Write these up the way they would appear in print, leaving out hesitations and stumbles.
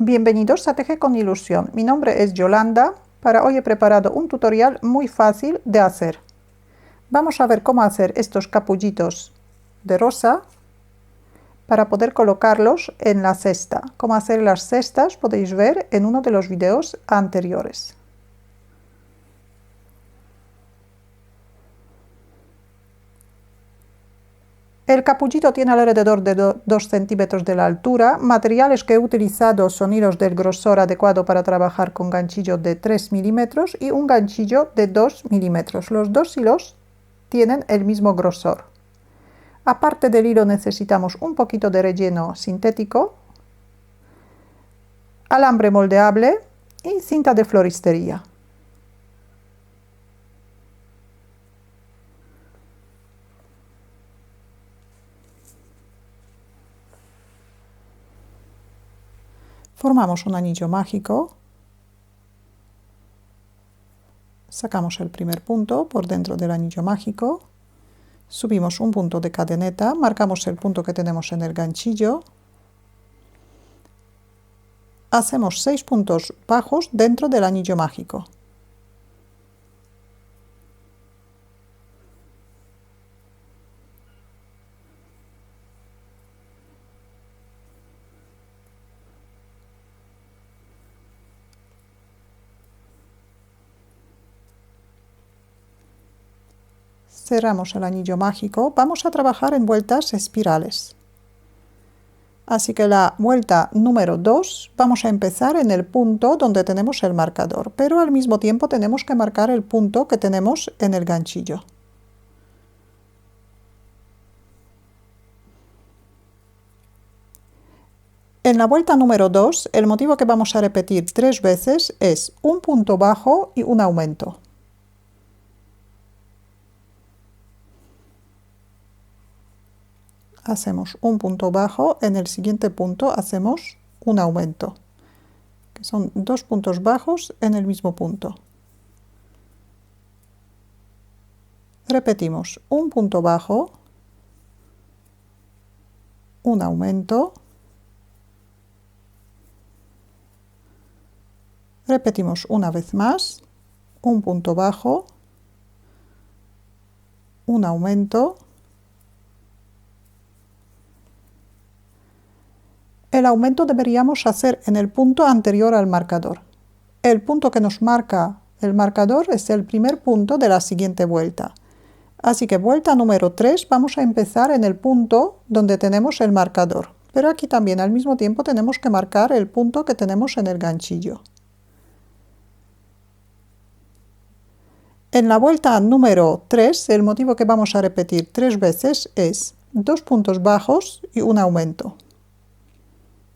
Bienvenidos a Teje con Ilusión. Mi nombre es Yolanda. Para hoy he preparado un tutorial muy fácil de hacer. Vamos a ver cómo hacer estos capullitos de rosa para poder colocarlos en la cesta. Cómo hacer las cestas podéis ver en uno de los videos anteriores. El capullito tiene alrededor de 2 centímetros de la altura. Materiales que he utilizado son hilos del grosor adecuado para trabajar con ganchillo de 3 milímetros y un ganchillo de 2 milímetros. Los dos hilos tienen el mismo grosor. Aparte del hilo necesitamos un poquito de relleno sintético, alambre moldeable y cinta de floristería. Formamos un anillo mágico, sacamos el primer punto por dentro del anillo mágico, subimos un punto de cadeneta, marcamos el punto que tenemos en el ganchillo, hacemos 6 puntos bajos dentro del anillo mágico. Cerramos el anillo mágico. Vamos a trabajar en vueltas espirales. Así que la vuelta número 2 vamos a empezar en el punto donde tenemos el marcador, pero al mismo tiempo tenemos que marcar el punto que tenemos en el ganchillo. En la vuelta número 2, el motivo que vamos a repetir 3 veces es un punto bajo y un aumento. Hacemos un punto bajo, en el siguiente punto hacemos un aumento, que son 2 puntos bajos en el mismo punto. Repetimos un punto bajo, un aumento, repetimos una vez más, un punto bajo, un aumento. El aumento deberíamos hacer en el punto anterior al marcador. El punto que nos marca el marcador es el primer punto de la siguiente vuelta. Así que vuelta número 3 vamos a empezar en el punto donde tenemos el marcador. Pero aquí también al mismo tiempo tenemos que marcar el punto que tenemos en el ganchillo. En la vuelta número 3 el motivo que vamos a repetir 3 veces es 2 puntos bajos y un aumento.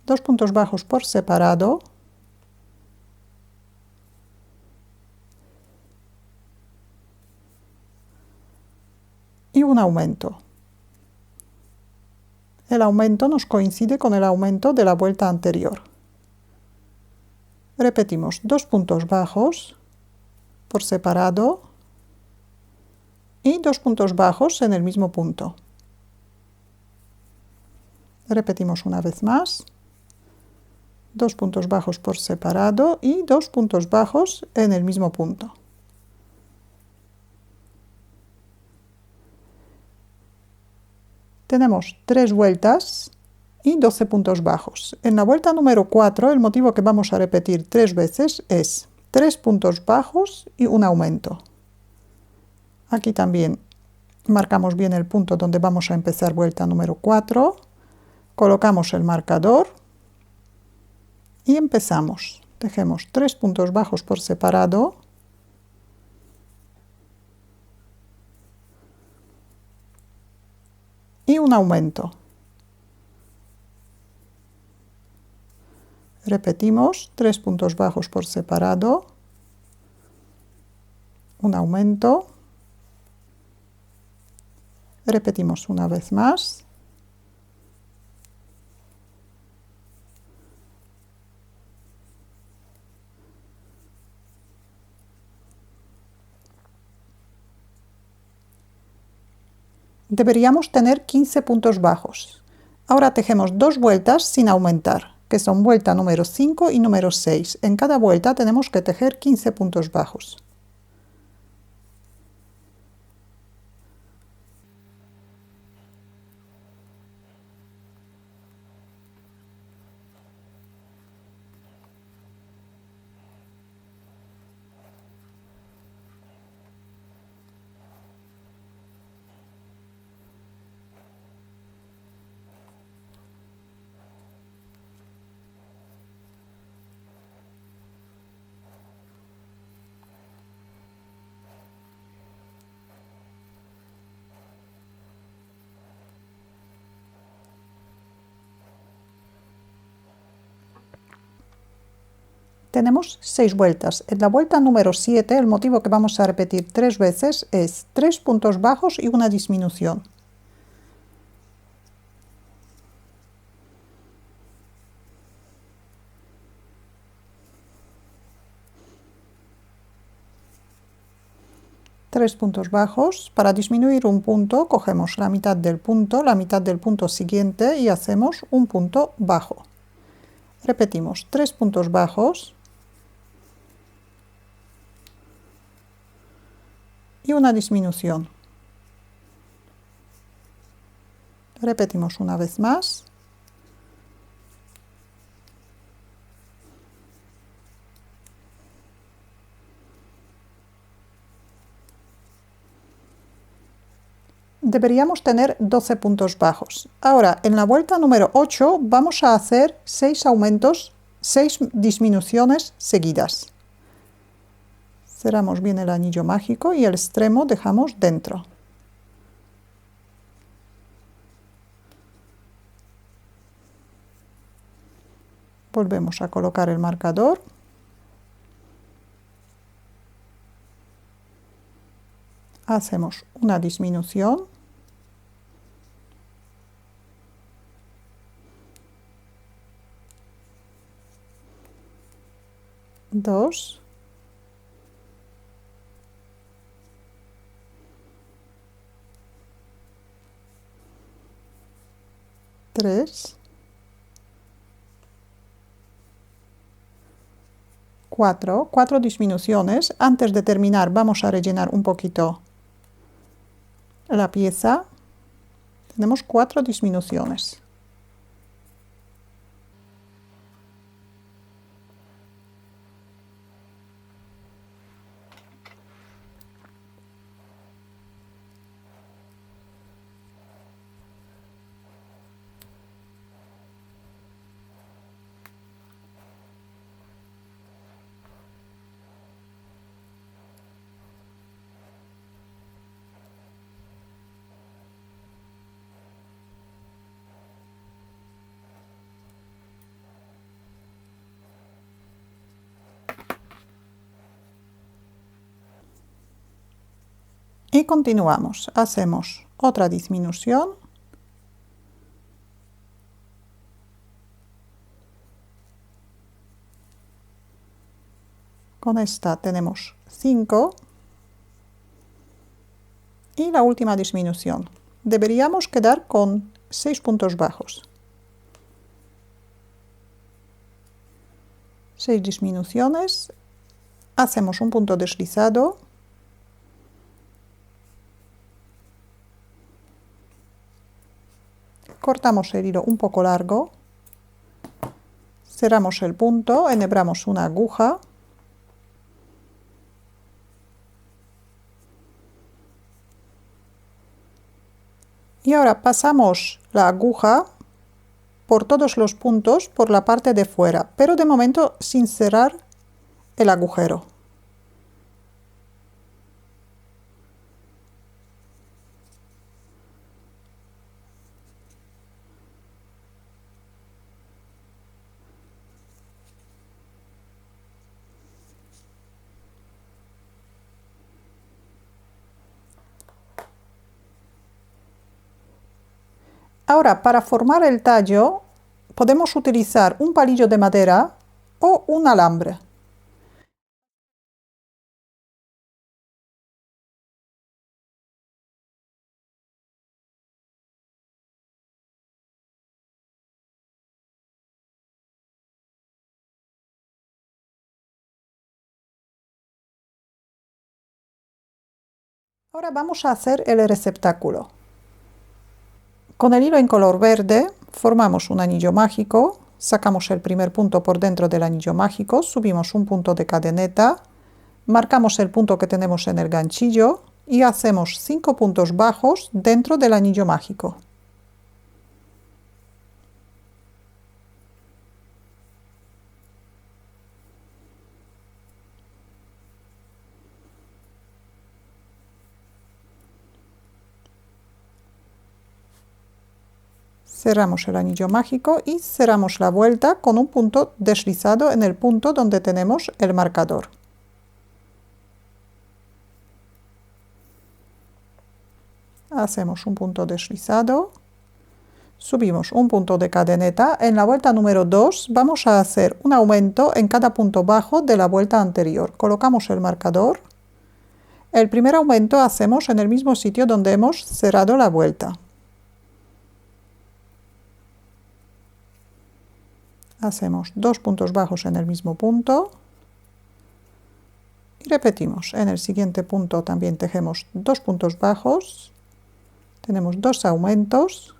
2 puntos bajos por separado, y un aumento. El aumento nos coincide con el aumento de la vuelta anterior. Repetimos 2 puntos bajos por separado y 2 puntos bajos en el mismo punto. Repetimos una vez más. 2 puntos bajos por separado y 2 puntos bajos en el mismo punto. Tenemos 3 vueltas y 12 puntos bajos. En la vuelta número 4 el motivo que vamos a repetir 3 veces es 3 puntos bajos y un aumento. Aquí también marcamos bien el punto donde vamos a empezar vuelta número 4, colocamos el marcador y empezamos. Tejemos 3 puntos bajos por separado, y un aumento. Repetimos 3 puntos bajos por separado, un aumento, repetimos una vez más, deberíamos tener 15 puntos bajos. Ahora tejemos 2 vueltas sin aumentar. que son vuelta número 5 y número 6. En cada vuelta tenemos que tejer 15 puntos bajos. Tenemos 6 vueltas. En la vuelta número 7 el motivo que vamos a repetir 3 veces es 3 puntos bajos y una disminución. Tres puntos bajos. Para disminuir un punto cogemos la mitad del punto siguiente y hacemos un punto bajo. Repetimos 3 puntos bajos y una disminución. Repetimos una vez más. Deberíamos tener 12 puntos bajos. Ahora, en la vuelta número 8 vamos a hacer 6 aumentos, 6 disminuciones seguidas. Cerramos bien el anillo mágico y el extremo dejamos dentro. Volvemos a colocar el marcador. Hacemos una disminución. Dos. Tres. Cuatro disminuciones. Antes de terminar vamos a rellenar un poquito la pieza. Tenemos 4 disminuciones. Y continuamos. Hacemos otra disminución. Con esta tenemos 5. Y la última disminución. Deberíamos quedar con 6 puntos bajos. 6 disminuciones. Hacemos un punto deslizado. Cortamos el hilo un poco largo, cerramos el punto, enhebramos una aguja y ahora pasamos la aguja por todos los puntos por la parte de fuera, pero de momento sin cerrar el agujero. Ahora, para formar el tallo, podemos utilizar un palillo de madera o un alambre. Ahora vamos a hacer el receptáculo. Con el hilo en color verde formamos un anillo mágico, sacamos el primer punto por dentro del anillo mágico, subimos un punto de cadeneta, marcamos el punto que tenemos en el ganchillo y hacemos 5 puntos bajos dentro del anillo mágico. Cerramos el anillo mágico y cerramos la vuelta con un punto deslizado en el punto donde tenemos el marcador. Hacemos un punto deslizado, subimos un punto de cadeneta. En la vuelta número 2 vamos a hacer un aumento en cada punto bajo de la vuelta anterior. Colocamos el marcador. El primer aumento hacemos en el mismo sitio donde hemos cerrado la vuelta. Hacemos 2 puntos bajos en el mismo punto y repetimos. En el siguiente punto también tejemos 2 puntos bajos, tenemos 2 aumentos,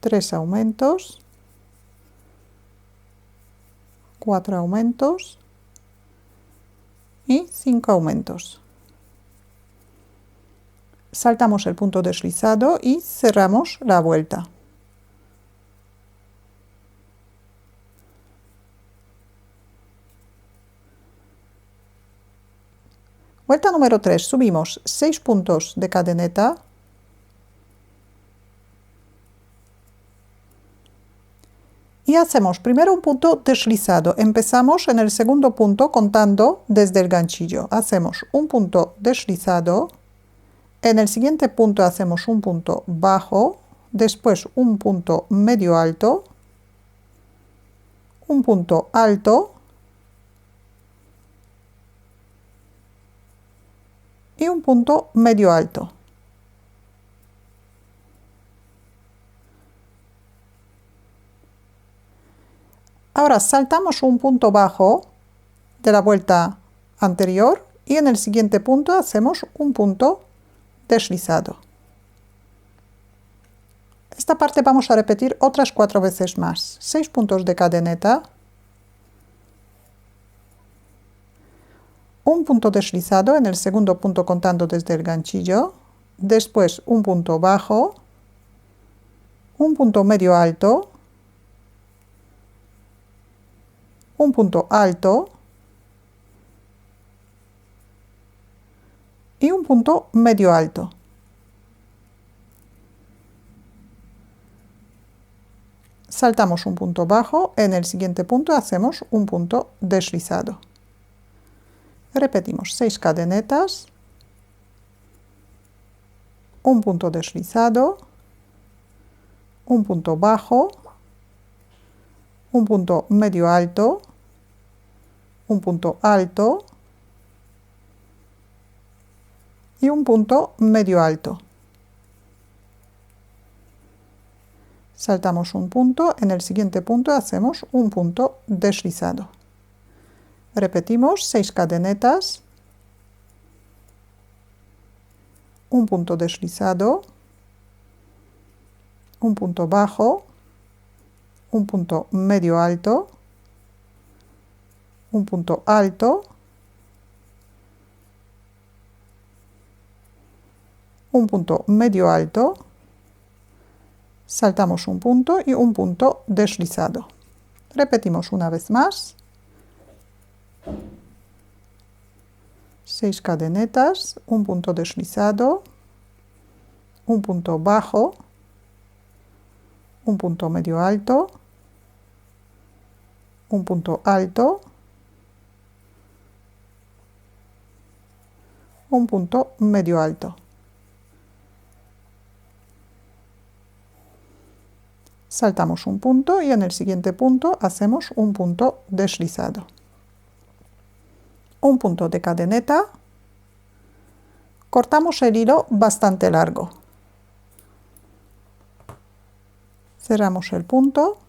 3 aumentos, 4 aumentos y 5 aumentos. Saltamos el punto deslizado y cerramos la vuelta. Vuelta número 3, subimos 6 puntos de cadeneta, y hacemos primero un punto deslizado. Empezamos en el segundo punto contando desde el ganchillo. Hacemos un punto deslizado, en el siguiente punto hacemos un punto bajo, después un punto medio alto, un punto alto, y un punto medio alto. Ahora saltamos un punto bajo de la vuelta anterior y en el siguiente punto hacemos un punto deslizado. Esta parte vamos a repetir otras 4 veces más. 6 puntos de cadeneta, un punto deslizado en el segundo punto contando desde el ganchillo, después un punto bajo, un punto medio alto, un punto alto y un punto medio alto. Saltamos un punto bajo, en el siguiente punto hacemos un punto deslizado. Repetimos 6 cadenetas, un punto deslizado, un punto bajo, un punto medio alto, un punto alto y un punto medio alto. Saltamos un punto, en el siguiente punto hacemos un punto deslizado. Repetimos 6 cadenetas, un punto deslizado, un punto bajo, un punto medio alto, un punto alto, un punto medio alto, saltamos un punto y un punto deslizado. Repetimos una vez más. 6 cadenetas, un punto deslizado, un punto bajo, un punto medio alto, un punto alto, un punto medio alto. Saltamos un punto y en el siguiente punto hacemos un punto deslizado. Un punto de cadeneta, cortamos el hilo bastante largo. Cerramos el punto.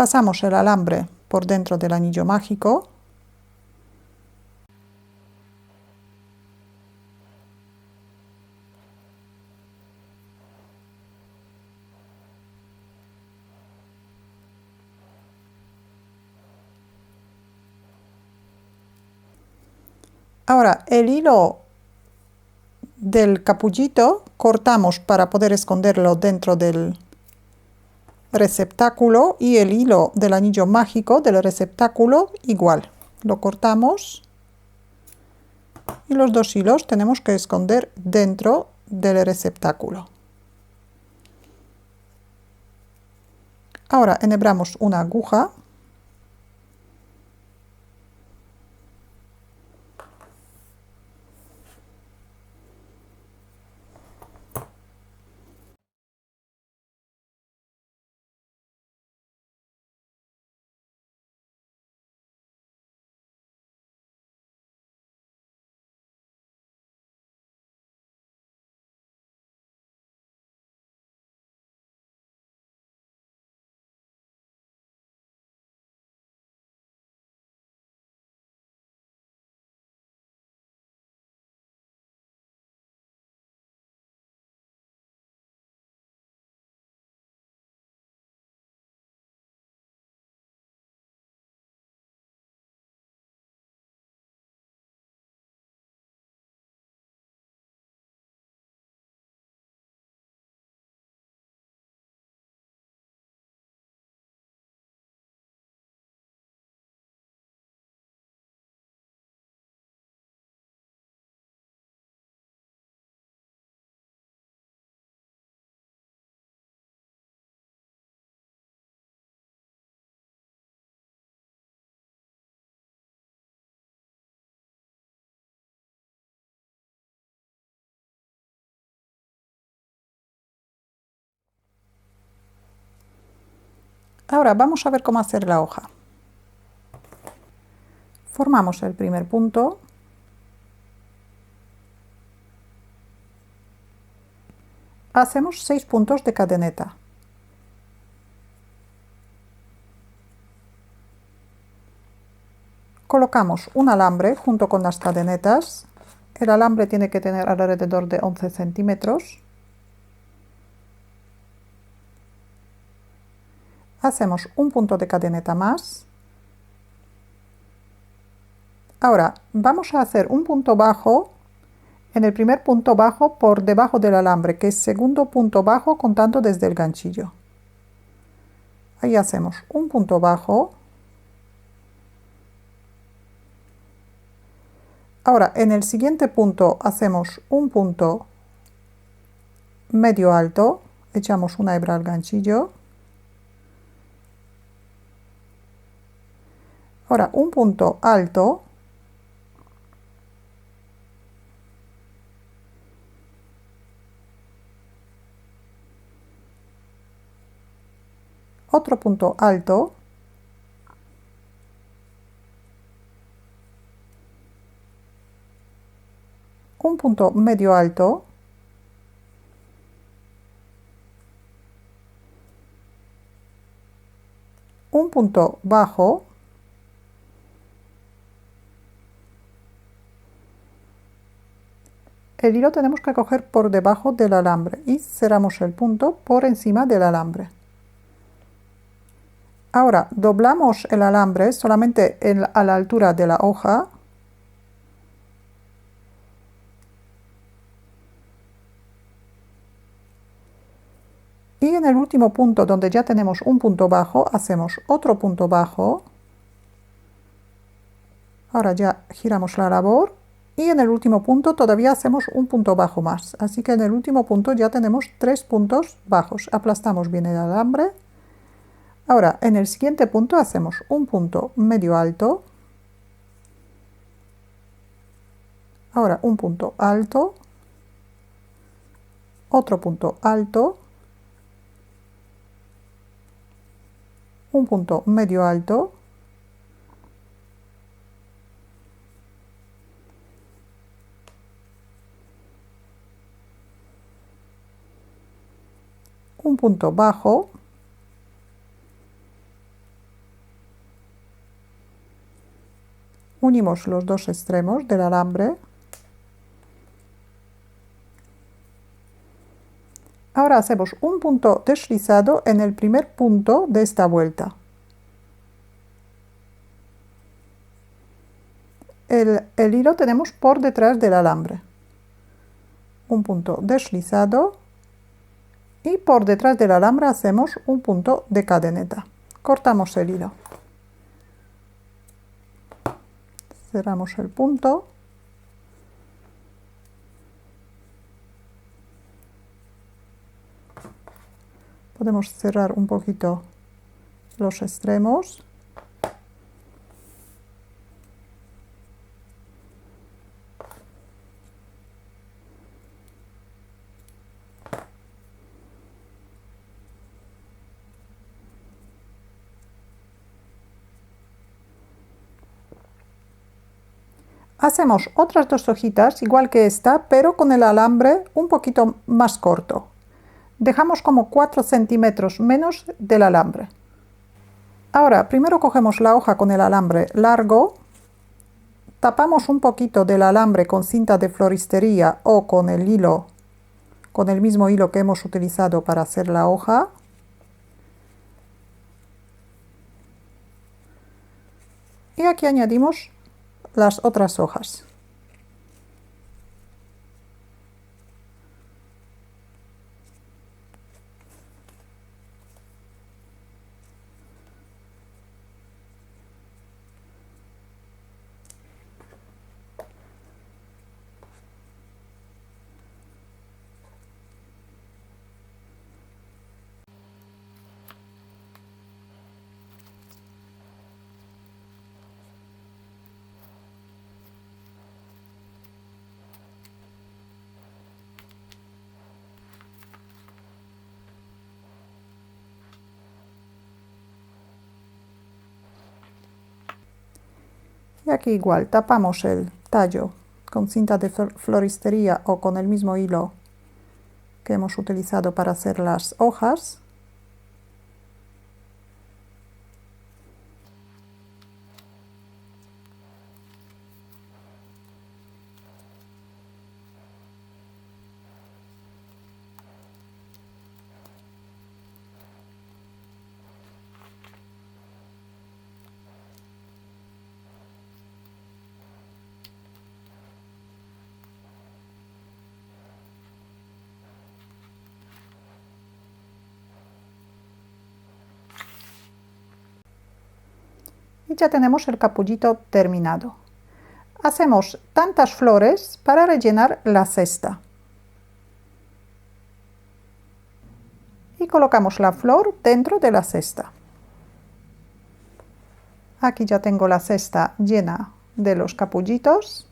Pasamos el alambre por dentro del anillo mágico. Ahora, el hilo del capullito cortamos para poder esconderlo dentro del receptáculo, y el hilo del anillo mágico del receptáculo igual. Lo cortamos y los dos hilos tenemos que esconder dentro del receptáculo. Ahora enhebramos una aguja. Ahora vamos a ver cómo hacer la hoja. Formamos el primer punto. Hacemos 6 puntos de cadeneta. Colocamos un alambre junto con las cadenetas. El alambre tiene que tener alrededor de 11 centímetros. Hacemos un punto de cadeneta más. Ahora vamos a hacer un punto bajo en el primer punto bajo por debajo del alambre, que es segundo punto bajo contando desde el ganchillo. Ahí hacemos un punto bajo. Ahora en el siguiente punto hacemos un punto medio alto, echamos una hebra al ganchillo. Ahora un punto alto. Otro punto alto. Un punto medio alto. Un punto bajo. El hilo tenemos que coger por debajo del alambre y cerramos el punto por encima del alambre. Ahora doblamos el alambre solamente a la altura de la hoja. Y en el último punto, donde ya tenemos un punto bajo, hacemos otro punto bajo. Ahora ya giramos la labor. Y en el último punto todavía hacemos un punto bajo más. Así que en el último punto ya tenemos 3 puntos bajos. Aplastamos bien el alambre. Ahora en el siguiente punto hacemos un punto medio alto. Ahora un punto alto. Otro punto alto. Un punto medio alto. Un punto bajo. Unimos los dos extremos del alambre. Ahora hacemos un punto deslizado en el primer punto de esta vuelta. El hilo tenemos por detrás del alambre. Un punto deslizado y por detrás del alambre hacemos un punto de cadeneta. Cortamos el hilo. Cerramos el punto. Podemos cerrar un poquito los extremos. Hacemos otras dos hojitas, igual que esta, pero con el alambre un poquito más corto. Dejamos como 4 centímetros menos del alambre. Ahora, primero cogemos la hoja con el alambre largo, tapamos un poquito del alambre con cinta de floristería o con el hilo, con el mismo hilo que hemos utilizado para hacer la hoja. Y aquí añadimos las otras hojas. Y aquí igual tapamos el tallo con cinta de floristería o con el mismo hilo que hemos utilizado para hacer las hojas. Y ya tenemos el capullito terminado. Hacemos tantas flores para rellenar la cesta. Y colocamos la flor dentro de la cesta. Aquí ya tengo la cesta llena de los capullitos,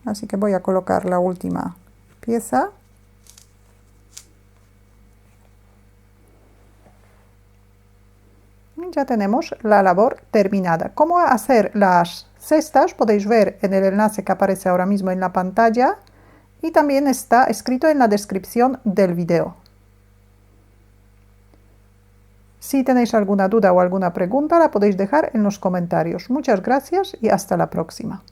así que voy a colocar la última pieza. Ya tenemos la labor terminada. Cómo hacer las cestas podéis ver en el enlace que aparece ahora mismo en la pantalla y también está escrito en la descripción del video. Si tenéis alguna duda o alguna pregunta la podéis dejar en los comentarios. Muchas gracias y hasta la próxima.